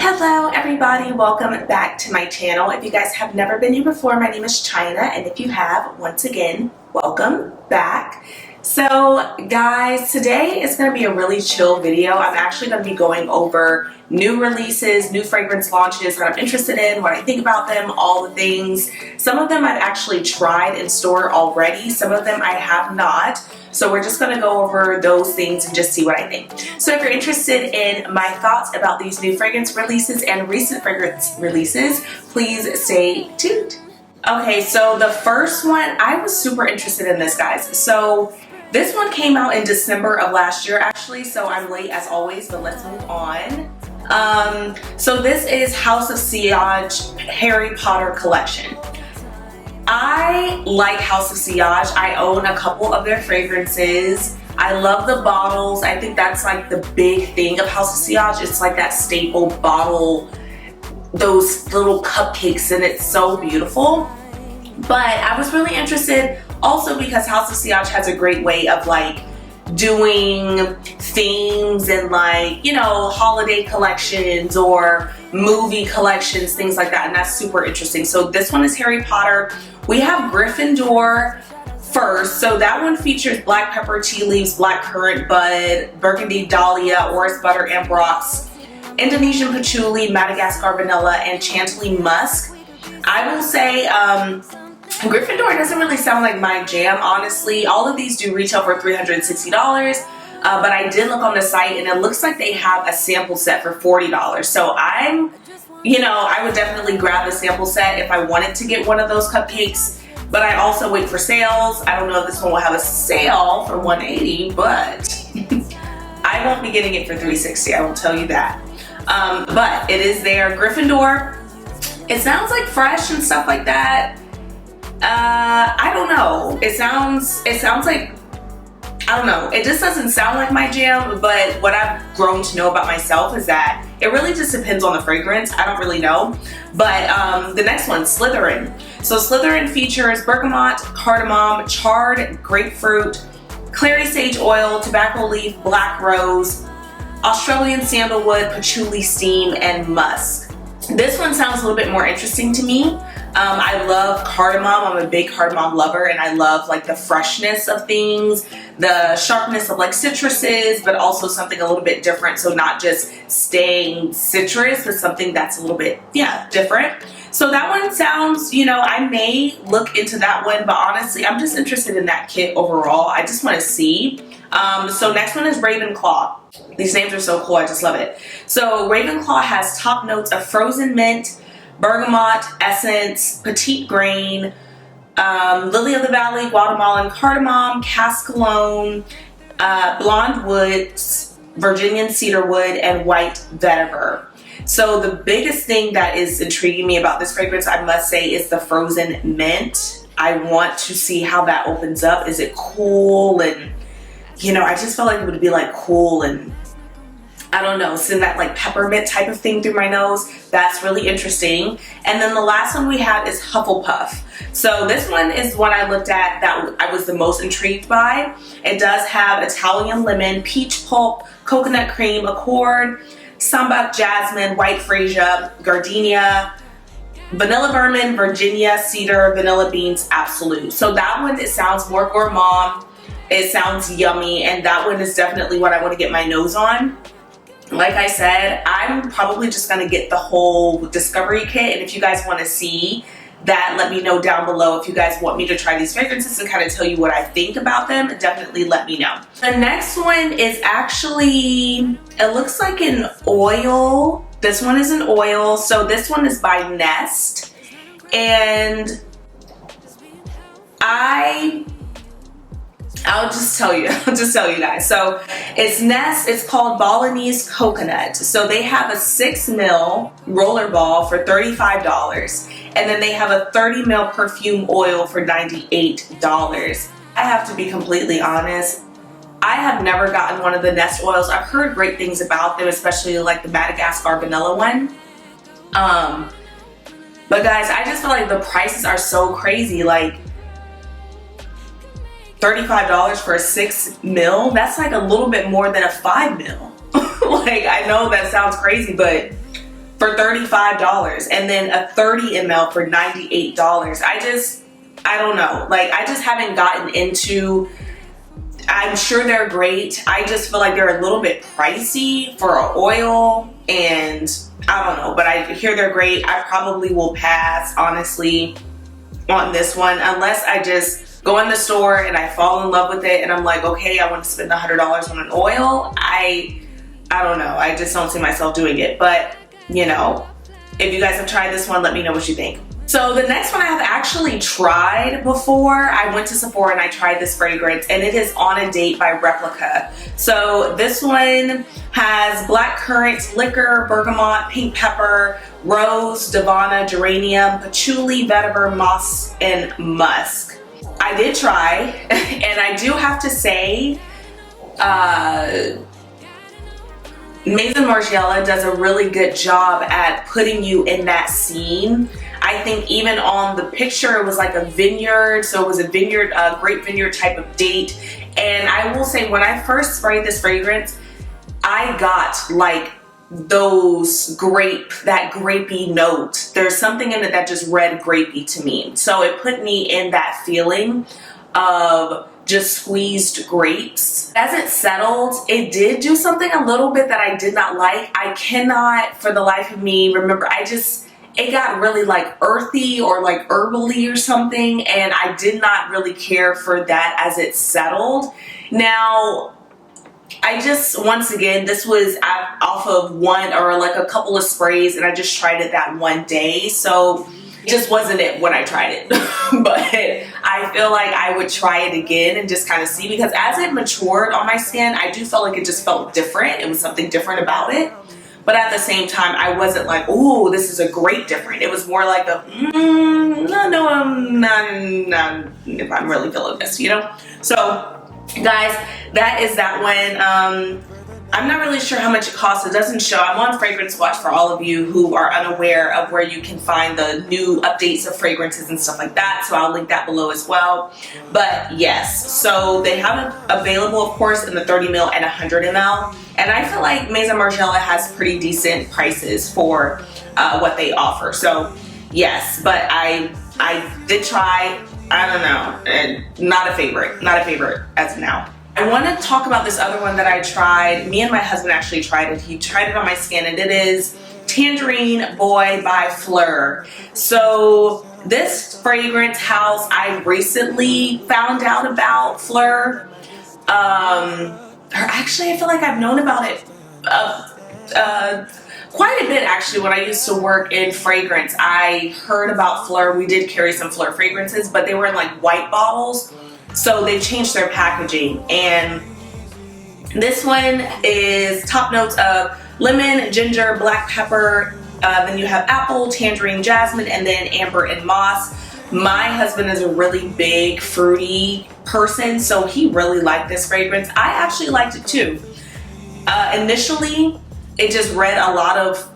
Hello everybody, welcome back to my channel. If you guys have never been here before, my name is China, and if you have, once again, welcome back. So guys, today is going to be a really chill video. I'm actually going to be going over new releases, new fragrance launches that I'm interested in, what I think about them, all the things. Some of them I've actually tried in store already, some of them I have not. So we're just going to go over those things and just see what I think. So if you're interested in my thoughts about these new fragrance releases and recent fragrance releases, please stay tuned. Okay, so the first one, I was super interested in this, guys. So this one came out in December of last year, actually, so I'm late as always, but let's move on. So this is House of Ciage Harry Potter collection. I like House of Ciage. I own a couple of their fragrances. I love the bottles. I think that's like the big thing of House of Ciage. It's like that staple bottle, those little cupcakes, and it's so beautiful. But I was really interested also because House of Ciage has a great way of like doing themes and like, you know, holiday collections or movie collections, things like that, and that's super interesting. So this one is Harry Potter. We have Gryffindor first. So that one features black pepper, tea leaves, black currant bud, burgundy dahlia, orris butter, ambrox, Indonesian patchouli, Madagascar vanilla, and chantilly musk. I will say Gryffindor doesn't really sound like my jam, honestly. All of these do retail for $360, but I did look on the site and it looks like they have a sample set for $40. So I would definitely grab the sample set if I wanted to get one of those cupcakes, but I also wait for sales. I don't know if this one will have a sale for $180, but I won't be getting it for $360, I will tell you that. But it is there. Gryffindor, it sounds like fresh and stuff like that. I don't know. It sounds like, I don't know. It just doesn't sound like my jam, but what I've grown to know about myself is that it really just depends on the fragrance. I don't really know. But the next one, Slytherin. So Slytherin features bergamot, cardamom, charred grapefruit, clary sage oil, tobacco leaf, black rose, Australian sandalwood, patchouli steam, and musk. This one sounds a little bit more interesting to me. I love cardamom. I'm a big cardamom lover, and I love like the freshness of things, the sharpness of like citruses, but also something a little bit different. So not just staying citrus, but something that's a little bit, different. So that one sounds, I may look into that one, but honestly, I'm just interested in that kit overall. I just want to see. So next one is Ravenclaw. These names are so cool. I just love it. So Ravenclaw has top notes of frozen mint, bergamot essence, petite grain, lily of the valley, Guatemalan cardamom, cascalone, blonde woods, Virginian cedar wood, and white vetiver. So the biggest thing that is intriguing me about this fragrance, I must say, is the frozen mint. I want to see how that opens up. Is it cool? And I just felt like it would be like cool and I don't know, send that like peppermint type of thing through my nose. That's really interesting. And then the last one we have is Hufflepuff. So this one is one I looked at that I was the most intrigued by. It does have Italian lemon, peach pulp, coconut cream, accord, sambac jasmine, white freesia, gardenia, vanilla vermin, Virginia cedar, vanilla beans, absolute. So that one, it sounds more gourmand. It sounds yummy, and that one is definitely what I want to get my nose on. Like I said, I'm probably just going to get the whole discovery kit, and if you guys want to see that, let me know down below. If you guys want me to try these fragrances and kind of tell you what I think about them, definitely let me know. The next one is actually, it looks like an oil. This one is an oil. So this one is by Nest, and I'll just tell you guys. So it's Nest, it's called Balinese Coconut. So they have a 6 ml roller ball for $35. And then they have a 30 ml perfume oil for $98. I have to be completely honest. I have never gotten one of the Nest oils. I've heard great things about them, especially like the Madagascar vanilla one. But guys, I just feel like the prices are so crazy. Like $35 for a 6 ml, that's like a little bit more than a 5 ml. Like, I know that sounds crazy, but for $35 and then a 30 ml for $98. I don't know. Like, I just haven't gotten into, I'm sure they're great. I just feel like they're a little bit pricey for an oil, and I don't know, but I hear they're great. I probably will pass, honestly, on this one, unless I just go in the store and I fall in love with it and I'm like, okay, I want to spend $100 on an oil. I don't know. I just don't see myself doing it. But, you know, if you guys have tried this one, let me know what you think. So the next one I have actually tried before. I went to Sephora and I tried this fragrance, and it is On a Date by Replica. So this one has black currant, liquor, bergamot, pink pepper, rose, divana, geranium, patchouli, vetiver, moss, and musk. I did try, and I do have to say, Maison Margiela does a really good job at putting you in that scene. I think even on the picture, it was like a vineyard. So it was a vineyard, grape vineyard type of date. And I will say, when I first sprayed this fragrance, I got like that grapey note. There's something in it that just read grapey to me. So it put me in that feeling of just squeezed grapes. As it settled, it did do something a little bit that I did not like. I cannot for the life of me remember. It got really like earthy or like herbally or something, and I did not really care for that as it settled. Now, I just, once again, this was off of one or like a couple of sprays, and I just tried it that one day, so it just wasn't it when I tried it. But I feel like I would try it again and just kind of see, because as it matured on my skin, I do feel like it just felt different. It was something different about it. But at the same time, I wasn't like, ooh, this is a great different. It was more like a, no, I'm not if I'm really feeling this, you know? So, guys, that is that one. I'm not really sure how much it costs. It doesn't show. I'm on Fragrance Watch for all of you who are unaware of where you can find the new updates of fragrances and stuff like that. So I'll link that below as well. But yes, so they have it available, of course, in the 30 ml and 100 ml. And I feel like Maison Margiela has pretty decent prices for what they offer. So yes, but I did try. I don't know, and not a favorite as of now. I want to talk about this other one that I tried. Me and my husband actually tried it. He tried it on my skin, and it is Tangerine Boy by Fleur. So this fragrance house, I recently found out about Fleur. Actually, I feel like I've known about it quite a bit, actually. When I used to work in fragrance, I heard about Fleur. We did carry some Fleur fragrances, but they were in like white bottles. So they changed their packaging, and this one is top notes of lemon, ginger, black pepper, then you have apple, tangerine, jasmine, and then amber and moss. My husband is a really big fruity person, so he really liked this fragrance. I actually liked it too. Initially, it just read a lot of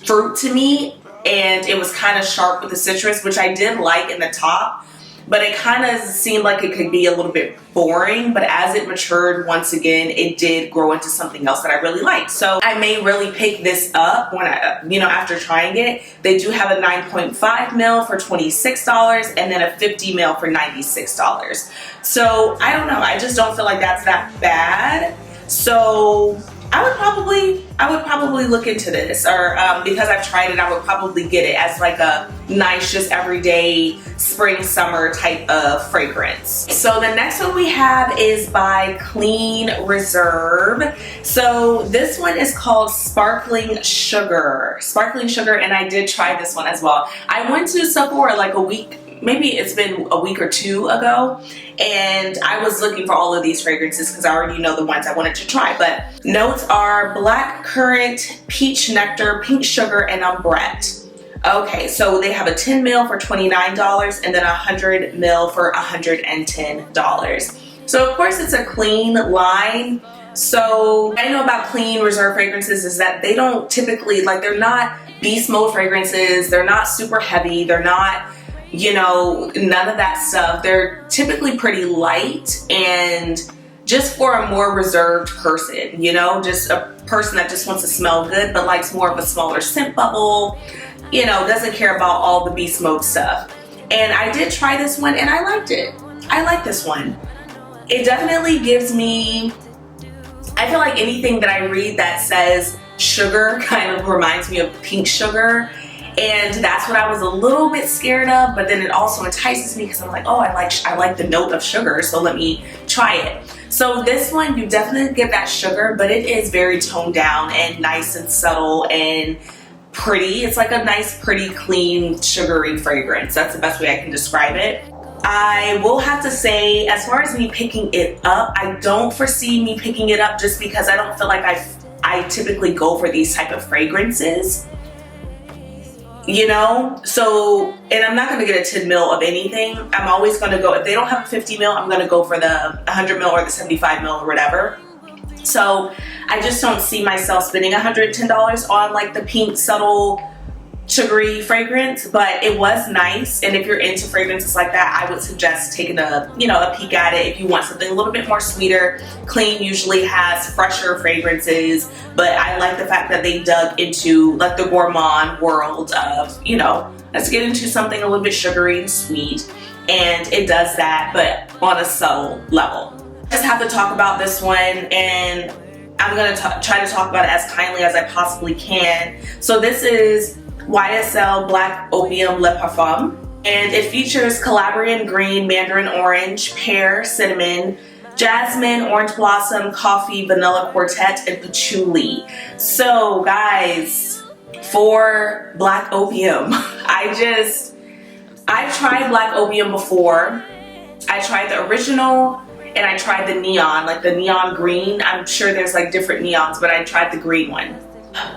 fruit to me, and it was kind of sharp with the citrus, which I did like in the top. But it kind of seemed like it could be a little bit boring, but as it matured, once again, it did grow into something else that I really liked. So I may really pick this up when after trying it. They do have a 9.5 ml for $26 and then a 50 ml for $96. So I don't know, I just don't feel like that's that bad. So I would probably look into this, or because I've tried it, I would probably get it as like a nice, just everyday spring, summer type of fragrance. So the next one we have is by Clean Reserve. So this one is called Sparkling Sugar, and I did try this one as well. I went to Sephora like a week, maybe it's been a week or two ago, and I was looking for all of these fragrances because I already know the ones I wanted to try. But notes are black currant, peach nectar, pink sugar, and umbrette. Okay, so they have a 10 ml for $29 and then 100 ml for $110. So of course it's a clean line. So what I know about Clean Reserve fragrances is that they don't typically, like, they're not beast mode fragrances, they're not super heavy, they're not, you know, none of that stuff. They're typically pretty light and just for a more reserved person, you know, just a person that just wants to smell good but likes more of a smaller scent bubble, you know, doesn't care about all the beast mode stuff. And I did try this one and I liked it. I like this one. It definitely gives me, I feel like anything that I read that says sugar kind of reminds me of pink sugar. And that's what I was a little bit scared of, but then it also entices me because I'm like, oh, I like the note of sugar, so let me try it. So this one, you definitely get that sugar, but it is very toned down and nice and subtle and pretty. It's like a nice, pretty, clean, sugary fragrance. That's the best way I can describe it. I will have to say, as far as me picking it up, I don't foresee me picking it up just because I don't feel like I typically go for these type of fragrances. You know, so, and I'm not going to get a 10 ml of anything. I'm always going to go, if they don't have a 50 ml, I'm going to go for the 100 ml or the 75 ml or whatever. So I just don't see myself spending $110 on like the pink subtle sugary fragrance, but it was nice. And if you're into fragrances like that, I would suggest taking a, you know, a peek at it if you want something a little bit more sweeter. Clean usually has fresher fragrances, but I like the fact that they dug into like the gourmand world of, you know, let's get into something a little bit sugary and sweet. And it does that, but on a subtle level. I just have to talk about this one, and I'm gonna try to talk about it as kindly as I possibly can. So this is YSL Black Opium Le Parfum, and it features Calabrian green, mandarin orange, pear, cinnamon, jasmine, orange blossom, coffee, vanilla quartet, and patchouli. So guys, for Black Opium, I've tried Black Opium before. I tried the original and I tried the neon, like the neon green. I'm sure there's like different neons, but I tried the green one.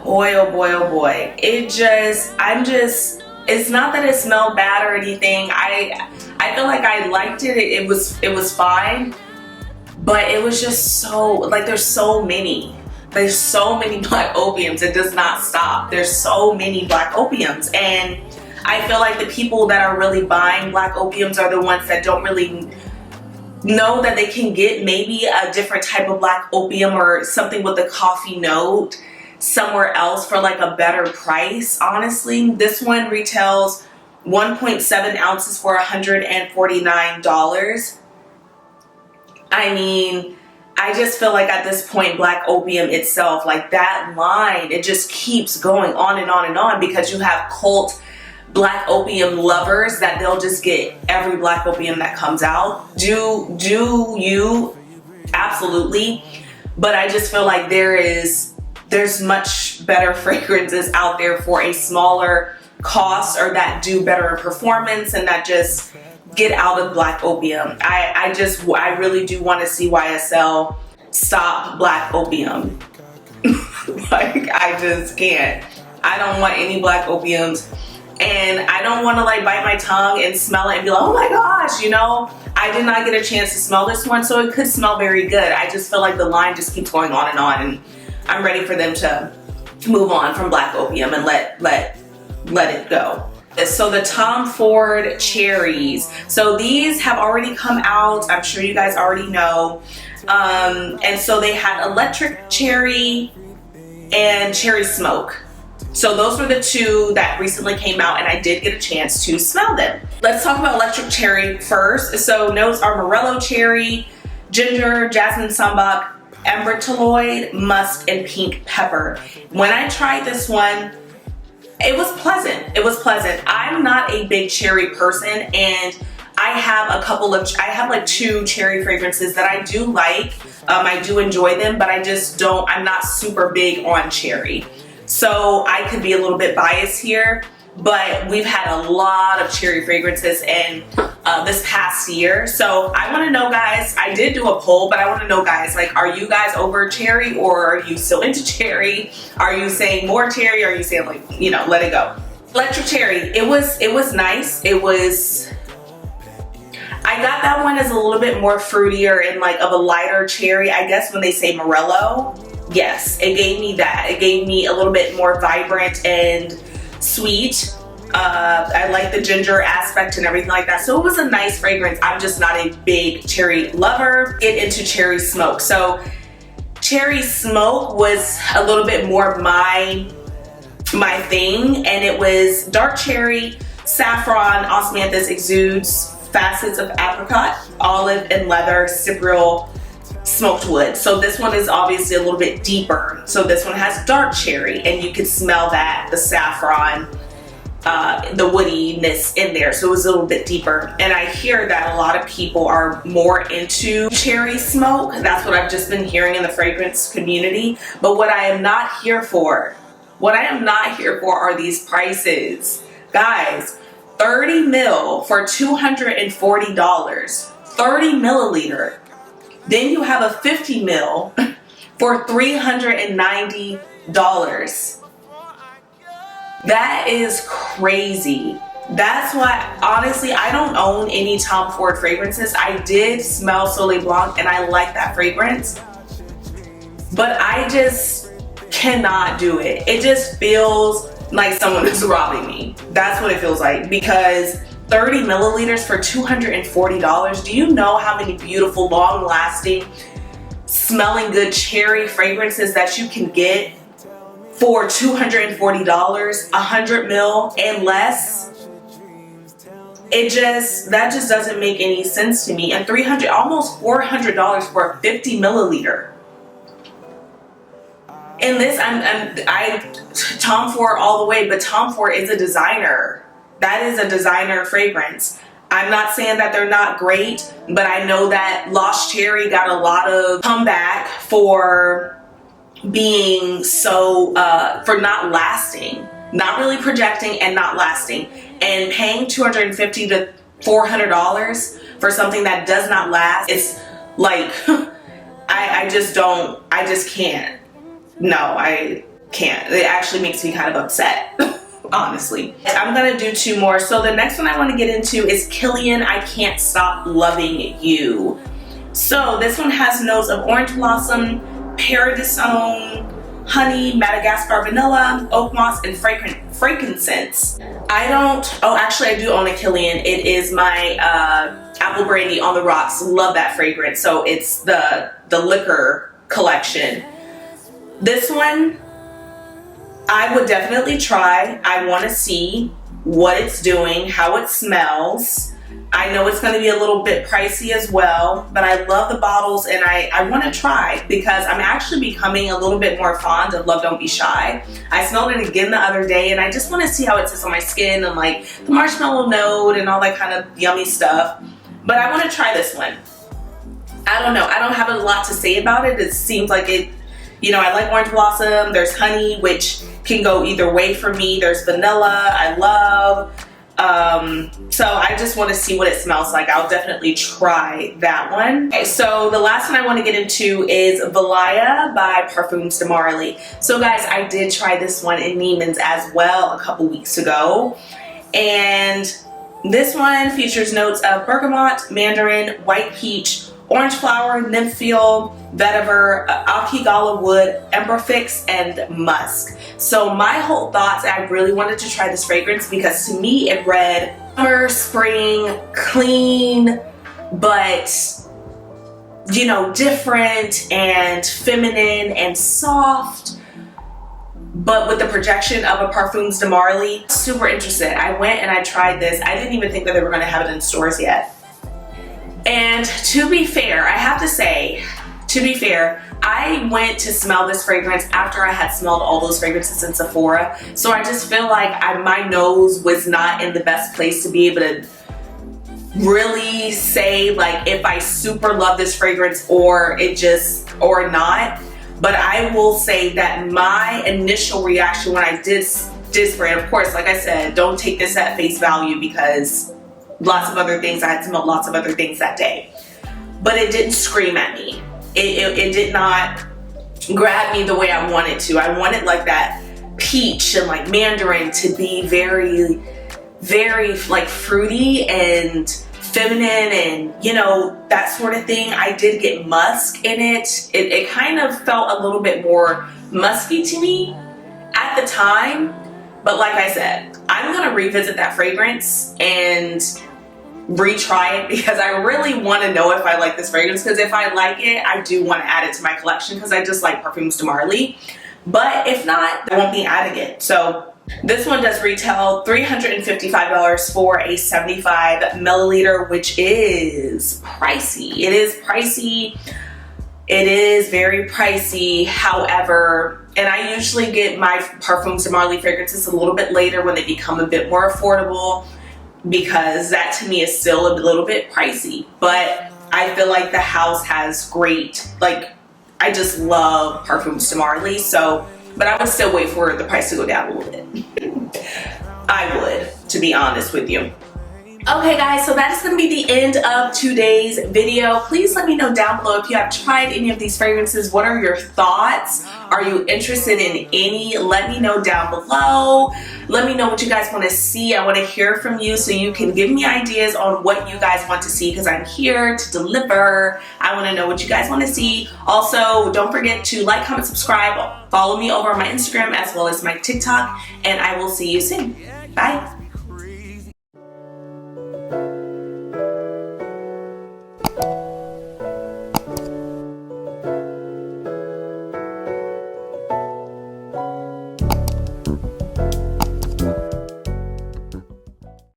Boy, oh boy, oh boy. It's not that it smelled bad or anything. I feel like I liked it. It was fine, but it was just so, like, there's so many Black Opiums. It does not stop. There's so many Black Opiums, and I feel like the people that are really buying Black Opiums are the ones that don't really know that they can get maybe a different type of Black Opium or something with a coffee note somewhere else for like a better price. Honestly, this one retails 1.7 ounces for $149. I mean, I just feel like at this point, Black Opium itself, like that line, it just keeps going on and on and on, because you have cult Black Opium lovers that they'll just get every Black Opium that comes out. Do you? Absolutely. But I just feel like there's much better fragrances out there for a smaller cost, or that do better in performance and that just get out of Black Opium. I really do want to see YSL stop Black Opium. Like, I just can't. I don't want any Black Opiums, and I don't want to like bite my tongue and smell it and be like, oh my gosh, you know, I did not get a chance to smell this one, so it could smell very good. I just feel like the line just keeps going on, and I'm ready for them to move on from Black Opium and let it go. So the Tom Ford cherries. So these have already come out. I'm sure you guys already know. And so they had electric cherry and cherry smoke. So those were the two that recently came out, and I did get a chance to smell them. Let's talk about electric cherry first. So notes are morello cherry, ginger, jasmine sambac, ambertaloid, musk, and pink pepper. When I tried this one, it was pleasant. It was pleasant. I'm not a big cherry person, and I have like 2 cherry fragrances that I do like. I do enjoy them, but I'm not super big on cherry. So I could be a little bit biased here, but we've had a lot of cherry fragrances in this past year. So I want to know, guys, I did do a poll, but I want to know, guys, like, are you guys over cherry, or are you still into cherry? Are you saying more cherry? Or are you saying, like, you know, let it go? Electric cherry, it was nice. I got that one as a little bit more fruitier and like of a lighter cherry. I guess when they say morello, yes, it gave me that. It gave me a little bit more vibrant and sweet. I like the ginger aspect and everything like that. So it was a nice fragrance. I'm just not a big cherry lover. Get into cherry smoke. So cherry smoke was a little bit more my thing, and it was dark cherry, saffron, osmanthus, exudes facets of apricot, olive, and leather, cypriol, smoked wood. So this one is obviously a little bit deeper. So this one has dark cherry, and you could smell that, the saffron, the woodiness in there. So it was a little bit deeper. And I hear that a lot of people are more into cherry smoke. That's what I've just been hearing in the fragrance community. But what I am not here for, are these prices. Guys, 30 mil for $240, 30 milliliter. Then you have a 50 mil for $390. That is crazy. That's why, honestly, I don't own any Tom Ford fragrances. I did smell Soleil Blanc and I like that fragrance, but I just cannot do it. It just feels like someone is robbing me. That's what it feels like, because 30 milliliters for $240. Do you know how many beautiful, long-lasting, smelling good cherry fragrances that you can get for $240, 100 mil and less? That just doesn't make any sense to me. And $300, almost $400 for a 50 milliliter. And this, Tom Ford all the way, but Tom Ford is a designer. That is a designer fragrance. I'm not saying that they're not great, but I know that Lost Cherry got a lot of comeback for being so, for not lasting, not really projecting and not lasting. And paying $250 to $400 for something that does not last, it's like, I just can't. No, I can't. It actually makes me kind of upset, honestly. I'm gonna do two more. So the next one I want to get into is Killian, I Can't Stop Loving You. So this one has notes of orange blossom, paradisone, honey, Madagascar vanilla, oak moss, and frankincense. Actually I do own a Killian. It is my apple brandy on the rocks. Love that fragrance. So it's the liquor collection. This one I would definitely try. I want to see what it's doing, how it smells. I know it's going to be a little bit pricey as well, but I love the bottles and I want to try, because I'm actually becoming a little bit more fond of Love Don't Be Shy. I smelled it again the other day and I just want to see how it sits on my skin and like the marshmallow note and all that kind of yummy stuff. But I want to try this one. I don't know. I don't have a lot to say about it. It seems like it, you know, I like orange blossom. There's honey, which can go either way for me. There's vanilla, I love. So I just want to see what it smells like. I'll definitely try that one. Okay, so the last one I want to get into is Valia by Perfumes de Marly. So guys, I did try this one in Neiman's as well a couple weeks ago. And this one features notes of bergamot, mandarin, white peach, orange flower, nymphial, vetiver, akigala wood, emberfix, and musk. So my whole thoughts, I really wanted to try this fragrance because to me it read summer, spring, clean, but you know, different and feminine and soft, but with the projection of a Perfumes de Marly. Super interested. I went and I tried this. I didn't even think that they were going to have it in stores yet. And to be fair, I have to say, to be fair, I went to smell this fragrance after I had smelled all those fragrances in Sephora. So I just feel like my nose was not in the best place to be able to really say like if I super love this fragrance or not. But I will say that my initial reaction when I did spray it, of course, like I said, don't take this at face value because lots of other things, I had smelled lots of other things that day. But it didn't scream at me. It did not grab me the way I wanted to. I wanted like that peach and like mandarin to be very, very like fruity and feminine and, you know, that sort of thing. I did get musk in it. It kind of felt a little bit more musky to me at the time. But like I said, I'm gonna revisit that fragrance and retry it because I really want to know if I like this fragrance, because if I like it, I do want to add it to my collection because I just like Perfumes de Marly. But if not, I won't be adding it. So this one does retail $355 for a 75 milliliter, which is pricey. It is pricey. It is very pricey. However, and I usually get my Perfumes de Marly fragrances a little bit later when they become a bit more affordable, because that to me is still a little bit pricey. But I feel like the house has great, like, I just love Perfumes de Marly. So, but I would still wait for the price to go down a little bit. I would, to be honest with you. Okay guys, so that is going to be the end of today's video. Please let me know down below if you have tried any of these fragrances. What are your thoughts? Are you interested in any? Let me know down below. Let me know what you guys want to see. I want to hear from you so you can give me ideas on what you guys want to see, because I'm here to deliver. I want to know what you guys want to see. Also, don't forget to like, comment, subscribe. Follow me over on my Instagram as well as my TikTok, and I will see you soon. Bye.